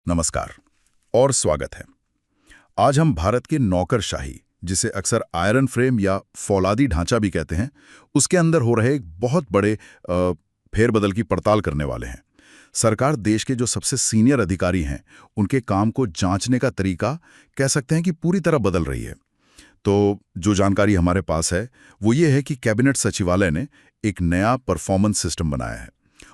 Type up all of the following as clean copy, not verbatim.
नमस्कार और स्वागत है। आज हम भारत के नौकरशाही, जिसे अक्सर आयरन फ्रेम या फौलादी ढांचा भी कहते हैं, उसके अंदर हो रहे एक बहुत बड़े फेरबदल की पड़ताल करने वाले हैं। सरकार देश के जो सबसे सीनियर अधिकारी हैं, उनके काम को जांचने का तरीका कह सकते हैं कि पूरी तरह बदल रही है। तो जो जानकारी हमारे पास है वो ये है कि कैबिनेट सचिवालय ने एक नया परफॉर्मेंस सिस्टम बनाया है।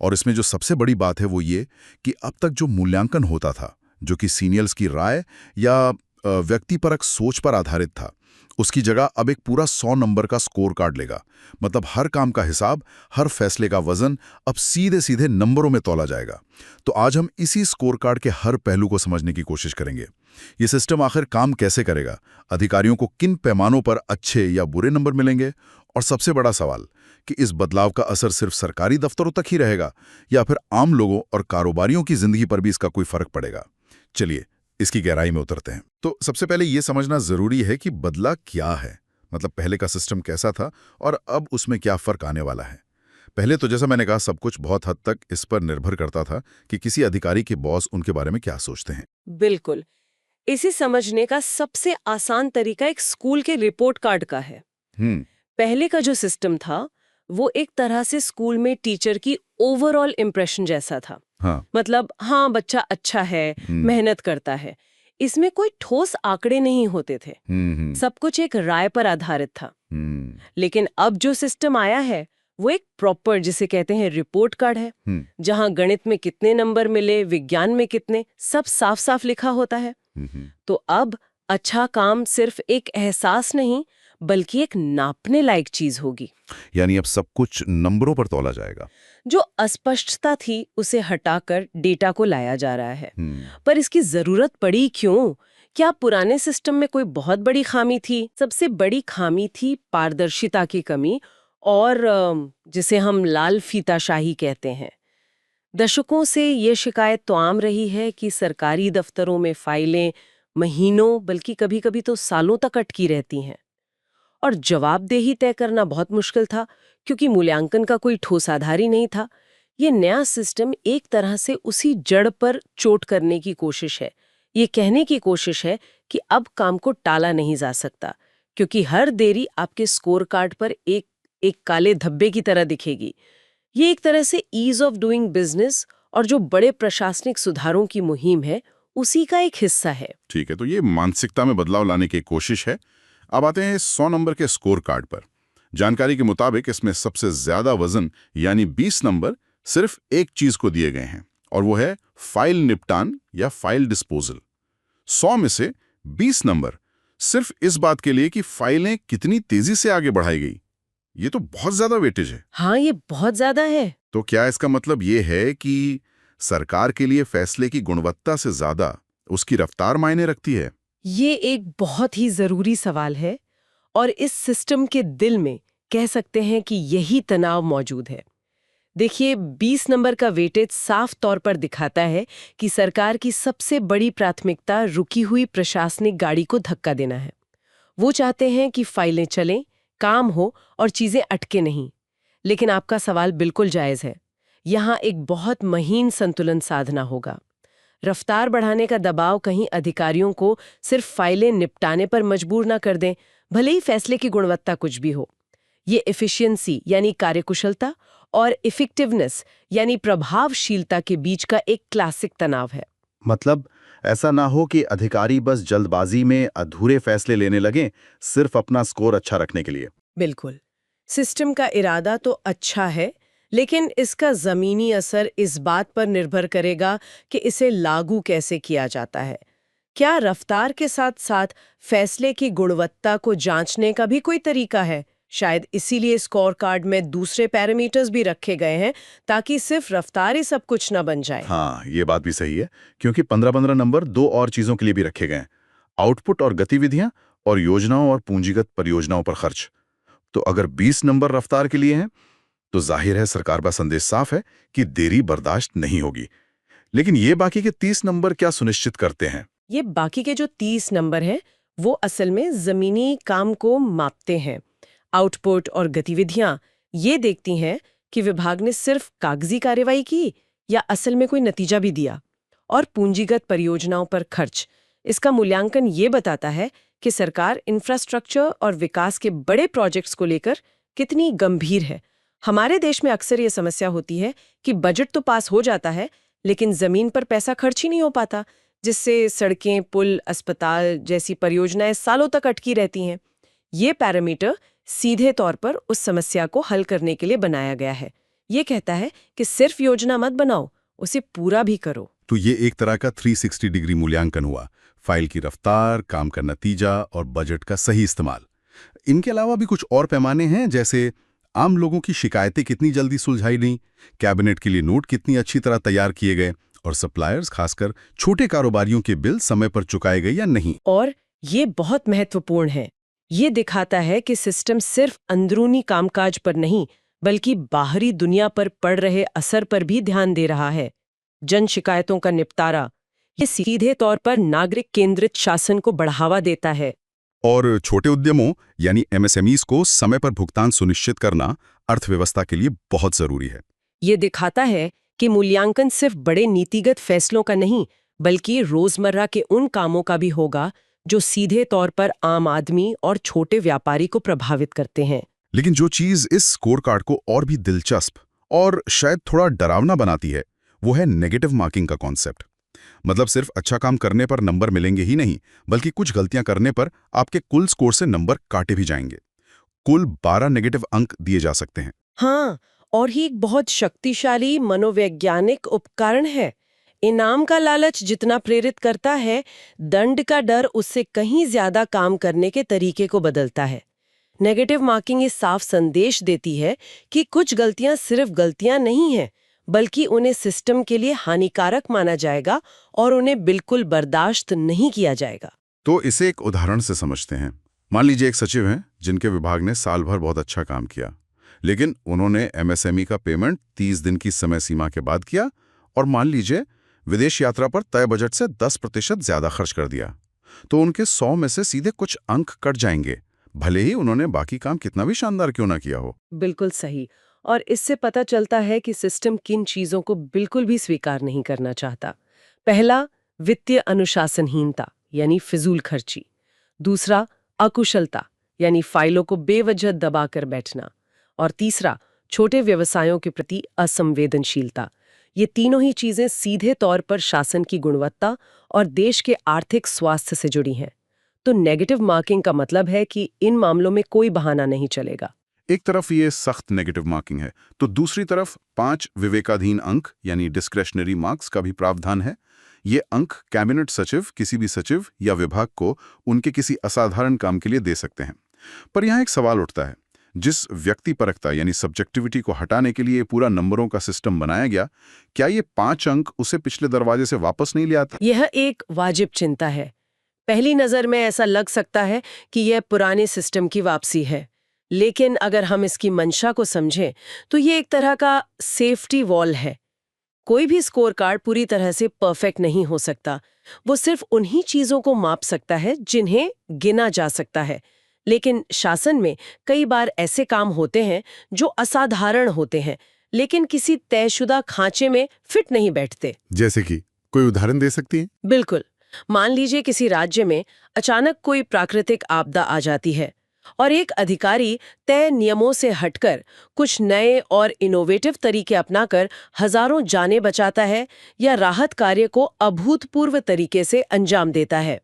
और इसमें जो सबसे बड़ी बात है वो ये कि अब तक जो मूल्यांकन होता था, जो कि सीनियर्स की राय या व्यक्तिपरक सोच पर आधारित था, उसकी जगह अब एक पूरा 100 नंबर का स्कोर कार्ड लेगा। मतलब हर काम का हिसाब, हर फैसले का वजन अब सीधे सीधे नंबरों में तौला जाएगा। तो आज हम इसी स्कोर कार्ड के हर पहलू को समझने की कोशिश करेंगे। ये सिस्टम आखिर काम कैसे करेगा, अधिकारियों को किन पैमानों पर अच्छे या बुरे नंबर मिलेंगे, और सबसे बड़ा सवाल कि इस बदलाव का असर सिर्फ सरकारी दफ्तरों तक ही रहेगा या फिर आम लोगों और कारोबारियों की जिंदगी पर भी इसका कोई फर्क पड़ेगा। चलिए इसकी गहराई में उतरते हैं। तो सबसे पहले यह समझना जरूरी है कि बदला क्या है। मतलब पहले का सिस्टम कैसा था और अब उसमें क्या फर्क आने वाला है। पहले तो जैसा मैंने कहा, सब कुछ बहुत हद तक इस पर निर्भर करता था कि किसी अधिकारी के बॉस उनके बारे में क्या सोचते हैं। बिल्कुल। इसे समझने का सबसे आसान तरीका एक स्कूल के रिपोर्ट कार्ड का है। हम्म। पहले का जो सिस्टम था वो एक तरह से स्कूल में टीचर की ओवरऑल इम्प्रेशन जैसा था। हाँ। मतलब हाँ, बच्चा अच्छा है, मेहनत करता है। इसमें कोई ठोस आंकड़े नहीं होते थे। सब कुछ एक राय पर आधारित था। लेकिन अब जो सिस्टम आया है वो एक प्रॉपर, जिसे कहते हैं रिपोर्ट कार्ड है, जहां गणित में कितने नंबर मिले, विज्ञान में कितने, सब साफ साफ लिखा होता है। तो अब अच्छा काम सिर्फ एक एहसास नहीं बल्कि एक नापने लायक चीज होगी। यानी अब सब कुछ नंबरों पर तौला जाएगा। जो अस्पष्टता थी उसे हटाकर डेटा को लाया जा रहा है। पर इसकी जरूरत पड़ी क्यों? क्या पुराने सिस्टम में कोई बहुत बड़ी खामी थी? सबसे बड़ी खामी थी पारदर्शिता की कमी, और जिसे हम लाल फीताशाही कहते हैं। दशकों से ये शिकायत तो आम रही है कि सरकारी दफ्तरों में फाइलें महीनों बल्कि कभी-कभी तो सालों तक अटकी रहती हैं, और जवाबदेही तय करना बहुत मुश्किल था क्योंकि मूल्यांकन का कोई ठोस आधार ही नहीं था। ये नया सिस्टम एक तरह से उसी जड़ पर चोट करने की कोशिश है। ये कहने की कोशिश है कि अब काम को टाला नहीं जा सकता, क्योंकि हर देरी आपके स्कोर कार्ड पर एक एक काले धब्बे की तरह दिखेगी। ये एक तरह से ईज ऑफ डूइंग बिजनेस और जो बड़े प्रशासनिक सुधारों की मुहिम है उसी का एक हिस्सा है। ठीक है, तो ये मानसिकता में बदलाव लाने की कोशिश है। अब आते हैं 100 नंबर के स्कोर कार्ड पर। जानकारी के मुताबिक इसमें सबसे ज्यादा वजन यानी 20 नंबर सिर्फ एक चीज को दिए गए हैं, और वो है फाइल निपटान या फाइल डिस्पोजल। 100 में से 20 नंबर सिर्फ इस बात के लिए कि फाइलें कितनी तेजी से आगे बढ़ाई गई। ये तो बहुत ज्यादा वेटेज है। हाँ, ये बहुत ज्यादा है। तो क्या इसका मतलब ये है कि सरकार के लिए फैसले की गुणवत्ता से ज्यादा उसकी रफ्तार मायने रखती है? ये एक बहुत ही जरूरी सवाल है, और इस सिस्टम के दिल में कह सकते हैं कि यही तनाव मौजूद है। देखिए, 20 नंबर का वेटेज साफ तौर पर दिखाता है कि सरकार की सबसे बड़ी प्राथमिकता रुकी हुई प्रशासनिक गाड़ी को धक्का देना है। वो चाहते हैं कि फाइलें चलें, काम हो और चीजें अटके नहीं। लेकिन आपका सवाल बिल्कुल जायज है। यहाँ एक बहुत महीन संतुलन साधना होगा। रफ्तार बढ़ाने का दबाव कहीं अधिकारियों को सिर्फ फाइलें निपटाने पर मजबूर ना कर दें, भले ही फैसले की गुणवत्ता कुछ भी हो। ये एफिशिएंसी यानी कार्यकुशलता और इफेक्टिवनेस यानी प्रभावशीलता के बीच का एक क्लासिक तनाव है। मतलब ऐसा ना हो कि अधिकारी बस जल्दबाजी में अधूरे फैसले लेने लगें, सिर्फ अपना स्कोर अच्छा रखने के लिए। बिल्कुल। सिस्टम का इरादा तो अच्छा है, लेकिन इसका जमीनी असर इस बात पर निर्भर करेगा कि इसे लागू कैसे किया जाता है। क्या रफ्तार के साथ साथ फैसले की गुणवत्ता को जांचने का भी कोई तरीका है? शायद इसीलिए स्कोर कार्ड में दूसरे पैरामीटर्स भी रखे गए हैं, ताकि सिर्फ रफ्तार ही सब कुछ ना बन जाए। हाँ, ये बात भी सही है, क्योंकि 15-15 नंबर दो और चीजों के लिए भी रखे गए हैं: आउटपुट और गतिविधियां, और योजनाओं और पूंजीगत परियोजनाओं पर खर्च। तो अगर 20 नंबर रफ्तार के लिए हैं, तो जाहिर है सरकार का संदेश साफ है कि देरी बर्दाश्त नहीं होगी। लेकिन ये बाकी के 30 नंबर क्या सुनिश्चित करते हैं? ये बाकी के जो 30 नंबर हैं, वो असल में जमीनी काम को मापते हैं। आउटपुट और गतिविधियां ये देखती हैं कि विभाग ने सिर्फ कागजी कार्रवाई की या असल में कोई नतीजा भी दिया। और पूंजीगत परियोजनाओं पर खर्च। इसका मूल्यांकन ये बताता है कि सरकार इंफ्रास्ट्रक्चर और विकास के बड़े प्रोजेक्ट्स को लेकर कितनी गंभीर है। हमारे देश में अक्सर ये समस्या होती है कि बजट तो पास हो जाता है, लेकिन जमीन पर पैसा खर्च ही नहीं हो पाता, जिससे सड़कें, पुल, अस्पताल जैसी परियोजनाएं सालों तक अटकी रहती हैं। ये पैरामीटर सीधे तौर पर उस समस्या को हल करने के लिए बनाया गया है। ये कहता है कि सिर्फ योजना मत बनाओ, उसे पूरा भी करो। तो ये एक तरह का 360 डिग्री मूल्यांकन हुआ, फाइल की रफ्तार, काम का नतीजा और बजट का सही इस्तेमाल। इनके अलावा भी कुछ और पैमाने हैं, जैसे आम लोगों की शिकायतें कितनी जल्दी सुलझाई गईं, कैबिनेट के लिए नोट कितनी अच्छी तरह तैयार किए गए और सप्लायर्स, खासकर छोटे कारोबारियों के बिल समय पर चुकाए गए या नहीं। और ये बहुत महत्वपूर्ण है। ये दिखाता है कि सिस्टम सिर्फ अंदरूनी कामकाज पर नहीं, बल्कि बाहरी दुनिया पर पड़ रहे असर पर भी ध्यान दे रहा है। जन शिकायतों का निपटारा, ये सीधे तौर पर नागरिक केंद्रित शासन को बढ़ावा देता है। और छोटे उद्यमों यानी एमएसएमईज को समय पर भुगतान सुनिश्चित करना अर्थव्यवस्था के लिए बहुत जरूरी है। ये दिखाता है कि मूल्यांकन सिर्फ बड़े नीतिगत फैसलों का नहीं, बल्कि रोजमर्रा के उन कामों का भी होगा जो सीधे तौर पर आम आदमी और छोटे व्यापारी को प्रभावित करते हैं। लेकिन जो चीज इस स्कोर कार्ड को और भी दिलचस्प और शायद थोड़ा डरावना बनाती है, वो है नेगेटिव मार्किंग का कॉन्सेप्ट। मतलब सिर्फ अच्छा काम करने पर नंबर मिलेंगे ही नहीं, बल्कि कुछ गलतियां करने पर आपके कुल स्कोर से नंबर काटे भी जाएंगे। कुल 12 नेगेटिव अंक दिए जा सकते हैं। हाँ, और ही एक बहुत शक्तिशाली मनोवैज्ञानिक उपकरण है। इनाम का लालच जितना प्रेरित करता है, दंड का डर उससे कहीं ज्यादा काम करने के तरीके को बदलता है। नेगेटिव मार्किंग ये साफ संदेश देती है कि कुछ गलतियां सिर्फ गलतियां नहीं हैं, बल्कि उन्हें सिस्टम के लिए हानिकारक माना जाएगा और उन्हें बिल्कुल बर्दाश्त नहीं किया जाएगा। तो इसे एक उदाहरण से समझते हैं। मान लीजिए एक सचिव हैं जिनके विभाग ने साल भर बहुत अच्छा काम किया, लेकिन उन्होंने एमएसएमई का पेमेंट 30 दिन की समय सीमा के बाद किया और मान लीजिए विदेश यात्रा पर तय बजट से 10% ज्यादा खर्च कर दिया। तो उनके 100 में से सीधे कुछ अंक कट जाएंगे, भले ही उन्होंने बाकी काम कितना भी शानदार क्यों ना किया हो। बिल्कुल सही। और इससे पता चलता है कि सिस्टम किन चीजों को बिल्कुल भी स्वीकार नहीं करना चाहता। पहला, वित्तीय अनुशासनहीनता यानी फिजूल खर्ची। दूसरा, अकुशलता यानी फाइलों को बेवजह दबाकर बैठना। और तीसरा, छोटे व्यवसायों के प्रति असंवेदनशीलता। ये तीनों ही चीजें सीधे तौर पर शासन की गुणवत्ता और देश के आर्थिक स्वास्थ्य से जुड़ी हैं। तो नेगेटिव मार्किंग का मतलब है कि इन मामलों में कोई बहाना नहीं चलेगा। एक तरफ ये सख्त नेगेटिव मार्किंग है, तो दूसरी तरफ 5 विवेकाधीन अंक यानी डिस्क्रेशनरी मार्क्स का भी प्रावधान है। ये अंक कैबिनेट सचिव किसी भी सचिव या विभाग को उनके किसी असाधारण काम के लिए दे सकते हैं। पर यहाँ एक सवाल उठता है, जिस व्यक्तिपरकता यानी सब्जेक्टिविटी को हटाने के लिए पूरा नंबरों का सिस्टम बनाया गया, क्या ये 5 अंक उसे पिछले दरवाजे से वापस नहीं ले आते? यह एक वाजिब चिंता है। पहली नजर में ऐसा लग सकता है कि यह पुराने सिस्टम की वापसी है, लेकिन अगर हम इसकी मंशा को समझें तो ये एक तरह का सेफ्टी वॉल है। कोई भी स्कोर कार्ड पूरी तरह से परफेक्ट नहीं हो सकता। वो सिर्फ उन्हीं चीजों को माप सकता है जिन्हें गिना जा सकता है। लेकिन शासन में कई बार ऐसे काम होते हैं जो असाधारण होते हैं, लेकिन किसी तयशुदा खांचे में फिट नहीं बैठते। जैसे कि कोई उदाहरण दे सकती है? बिल्कुल। मान लीजिए किसी राज्य में अचानक कोई प्राकृतिक आपदा आ जाती है और एक अधिकारी तय नियमों से हटकर कुछ नए और इनोवेटिव तरीके अपनाकर हजारों जानें बचाता है या राहत कार्य को अभूतपूर्व तरीके से अंजाम देता है।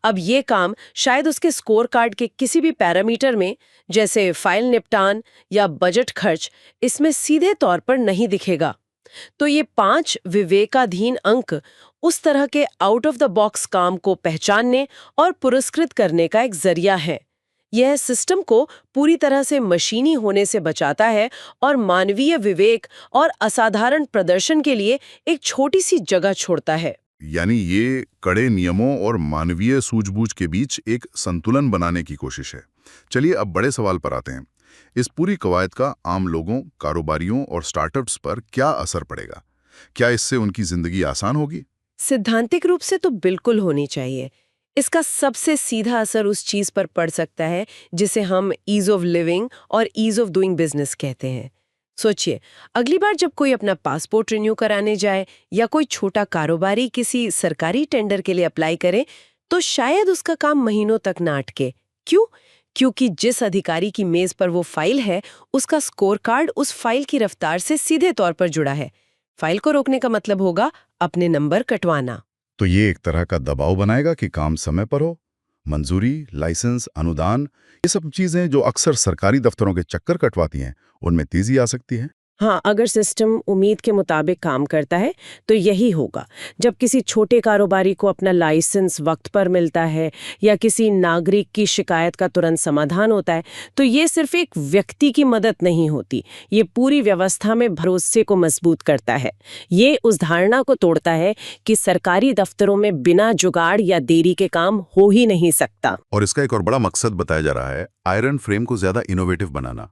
अब ये काम शायद उसके स्कोर कार्ड के किसी भी पैरामीटर में, जैसे फाइल निपटान या बजट खर्च, इसमें सीधे तौर पर नहीं दिखेगा। तो ये 5 विवेकाधीन अंक उस तरह के आउट ऑफ द बॉक्स काम को पहचानने और पुरस्कृत करने का एक जरिया है। यह सिस्टम को पूरी तरह से मशीनी होने से बचाता है और मानवीय विवेक और असाधारण प्रदर्शन के लिए एक छोटी सी जगह छोड़ता है। यानी ये कड़े नियमों और मानवीय सूझबूझ के बीच एक संतुलन बनाने की कोशिश है। चलिए अब बड़े सवाल पर आते हैं। इस पूरी कवायद का आम लोगों, कारोबारियों और स्टार्टअप्स पर क्या असर पड़ेगा? क्या इससे उनकी जिंदगी आसान होगी? सिद्धांतिक रूप से तो बिल्कुल होनी चाहिए। इसका सबसे सीधा असर उस चीज पर पड़ सकता है जिसे हम ईज ऑफ लिविंग और ईज ऑफ डूइंग बिजनेस कहते हैं। सोचिए, अगली बार जब कोई अपना पासपोर्ट रिन्यू कराने जाए या कोई छोटा कारोबारी किसी सरकारी टेंडर के लिए अप्लाई करे, तो शायद उसका काम महीनों तक ना अटके। क्यों? क्योंकि जिस अधिकारी की मेज पर वो फाइल है, उसका स्कोर कार्ड उस फाइल की रफ्तार से सीधे तौर पर जुड़ा है। फाइल को रोकने का मतलब होगा अपने नंबर कटवाना। तो ये एक तरह का दबाव बनाएगा कि काम समय पर हो। मंजूरी, लाइसेंस, अनुदान, ये सब चीजें जो अक्सर सरकारी दफ्तरों के चक्कर कटवाती हैं, उनमें तेजी आ सकती है। हाँ, अगर सिस्टम उम्मीद के मुताबिक काम करता है तो यही होगा। जब किसी छोटे कारोबारी को अपना लाइसेंस वक्त पर मिलता है या किसी नागरिक की शिकायत का तुरंत समाधान होता है, तो ये सिर्फ एक व्यक्ति की मदद नहीं होती, ये पूरी व्यवस्था में भरोसे को मजबूत करता है। ये उस धारणा को तोड़ता है कि सरकारी दफ्तरों में बिना जुगाड़ या देरी के काम हो ही नहीं सकता। और इसका एक और बड़ा मकसद बताया जा रहा है, आयरन फ्रेम को ज्यादा इनोवेटिव बनाना।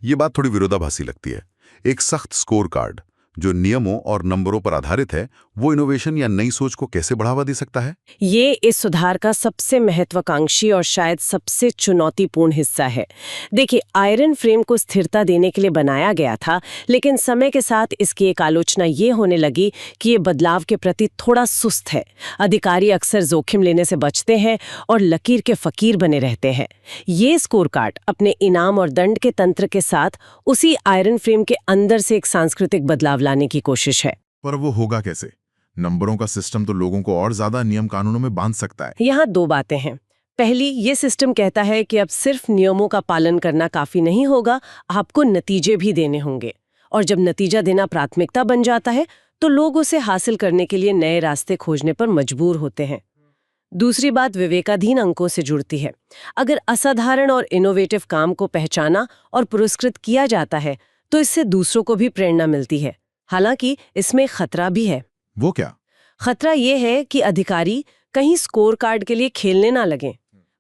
ये बात थोड़ी विरोधाभासी लगती है। एक सख्त स्कोर कार्ड जो नियमों और नंबरों पर आधारित है, वो इनोवेशन या नई सोच को कैसे बढ़ावा दे सकता है? ये इस सुधार का सबसे महत्वाकांक्षी और शायद सबसे चुनौतीपूर्ण हिस्सा है। देखिए, आयरन फ्रेम को स्थिरता देने के लिए बनाया गया था, लेकिन समय के साथ इसकी एक आलोचना ये होने लगी कि ये बदलाव के प्रति थोड़ा सुस्त है। अधिकारी अक्सर जोखिम लेने से बचते हैं और लकीर के फकीर बने रहते हैं। ये स्कोर कार्ड अपने इनाम और दंड के तंत्र के साथ उसी आयरन फ्रेम के अंदर से एक सांस्कृतिक बदलाव लाने की कोशिश है। पर वो होगा कैसे? नंबरों का सिस्टम तो लोगों को और ज्यादा नियम कानूनों में बांध सकता है। यहाँ दो बातें हैं। पहली, ये सिस्टम कहता है कि अब सिर्फ नियमों का पालन करना काफी नहीं होगा, आपको नतीजे भी देने होंगे। और जब नतीजा देना प्राथमिकता बन जाता है, तो लोग उसे हासिल करने के लिए नए रास्ते खोजने पर मजबूर होते हैं। दूसरी बात विवेकाधीन अंकों से जुड़ती है। अगर असाधारण और इनोवेटिव काम को पहचाना और पुरस्कृत किया जाता है, तो इससे दूसरों को भी प्रेरणा मिलती है। हालांकि इसमें खतरा भी है। वो क्या? खतरा ये है कि अधिकारी कहीं स्कोर कार्ड के लिए खेलने ना लगें।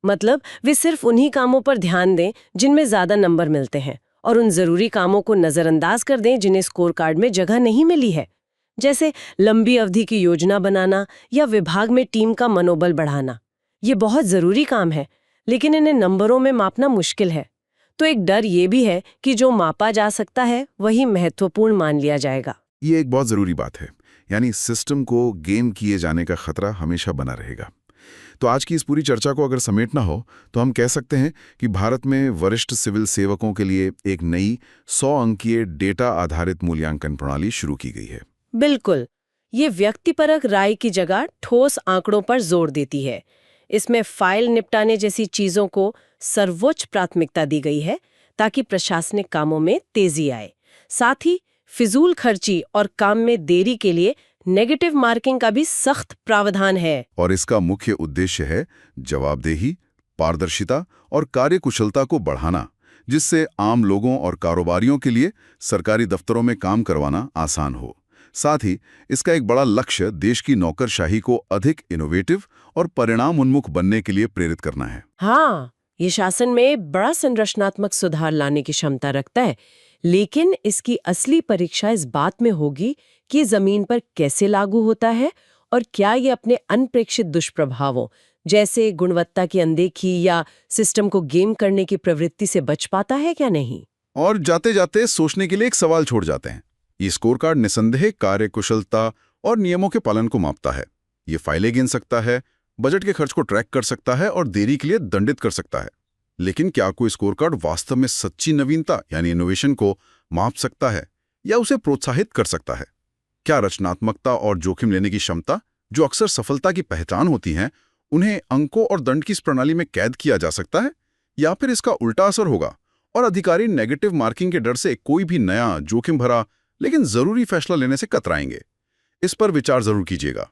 मतलब वे सिर्फ उन्हीं कामों पर ध्यान दें जिनमें ज्यादा नंबर मिलते हैं, और उन जरूरी कामों को नजरअंदाज कर दें जिन्हें स्कोर कार्ड में जगह नहीं मिली है। जैसे लंबी अवधि की योजना बनाना या विभाग में टीम का मनोबल बढ़ाना। ये बहुत जरूरी काम है, लेकिन इन्हें नंबरों में मापना मुश्किल है। तो एक डर ये भी है कि जो मापा जा सकता है वही महत्वपूर्ण मान लिया जाएगा। ये एक बहुत जरूरी बात है, यानी सिस्टम को गेम किए जाने का खतरा हमेशा बना रहेगा। तो आज की इस पूरी चर्चा को अगर समेटना हो तो हम कह सकते हैं कि भारत में वरिष्ठ सिविल सेवकों के लिए एक नई 100 अंकीय डेटा आधारित मूल्यांकन प्रणाली शुरू की गई है। बिल्कुल, ये व्यक्तिपरक राय की जगह ठोस आंकड़ों पर जोर देती है। इसमें फाइल निपटाने जैसी चीजों को सर्वोच्च प्राथमिकता दी गई है ताकि प्रशासनिक कामों में तेजी आए। साथ ही फिजूल खर्ची और काम में देरी के लिए नेगेटिव मार्किंग का भी सख्त प्रावधान है। और इसका मुख्य उद्देश्य है जवाबदेही, पारदर्शिता और कार्यकुशलता को बढ़ाना, जिससे आम लोगों और कारोबारियों के लिए सरकारी दफ्तरों में काम करवाना आसान हो। साथ ही इसका एक बड़ा लक्ष्य देश की नौकरशाही को अधिक इनोवेटिव और परिणाम उन्मुख बनने के लिए प्रेरित करना है। हाँ, ये शासन में बड़ा संरचनात्मक सुधार लाने की क्षमता रखता है, लेकिन इसकी असली परीक्षा इस बात में होगी कि जमीन पर कैसे लागू होता है और क्या ये अपने अनपेक्षित दुष्प्रभावों जैसे गुणवत्ता की अनदेखी या सिस्टम को गेम करने की प्रवृत्ति से बच पाता है क्या नहीं। और जाते जाते सोचने के लिए एक सवाल छोड़ जाते हैं। ये स्कोर कार्ड निसंदेह कार्यकुशलता और नियमों के पालन को मापता है। ये फाइलें गिन सकता है, बजट के खर्च को ट्रैक कर सकता है और देरी के लिए दंडित कर सकता है। लेकिन क्या कोई स्कोर कार्ड वास्तव में सच्ची नवीनता यानी इनोवेशन को माप सकता है या उसे प्रोत्साहित कर सकता है? क्या रचनात्मकता और जोखिम लेने की क्षमता, जो अक्सर सफलता की पहचान होती हैं, उन्हें अंकों और दंड की इस प्रणाली में कैद किया जा सकता है? या फिर इसका उल्टा असर होगा और अधिकारी नेगेटिव मार्किंग के डर से कोई भी नया जोखिम भरा लेकिन जरूरी फैसला लेने से कतराएंगे? इस पर विचार जरूर कीजिएगा।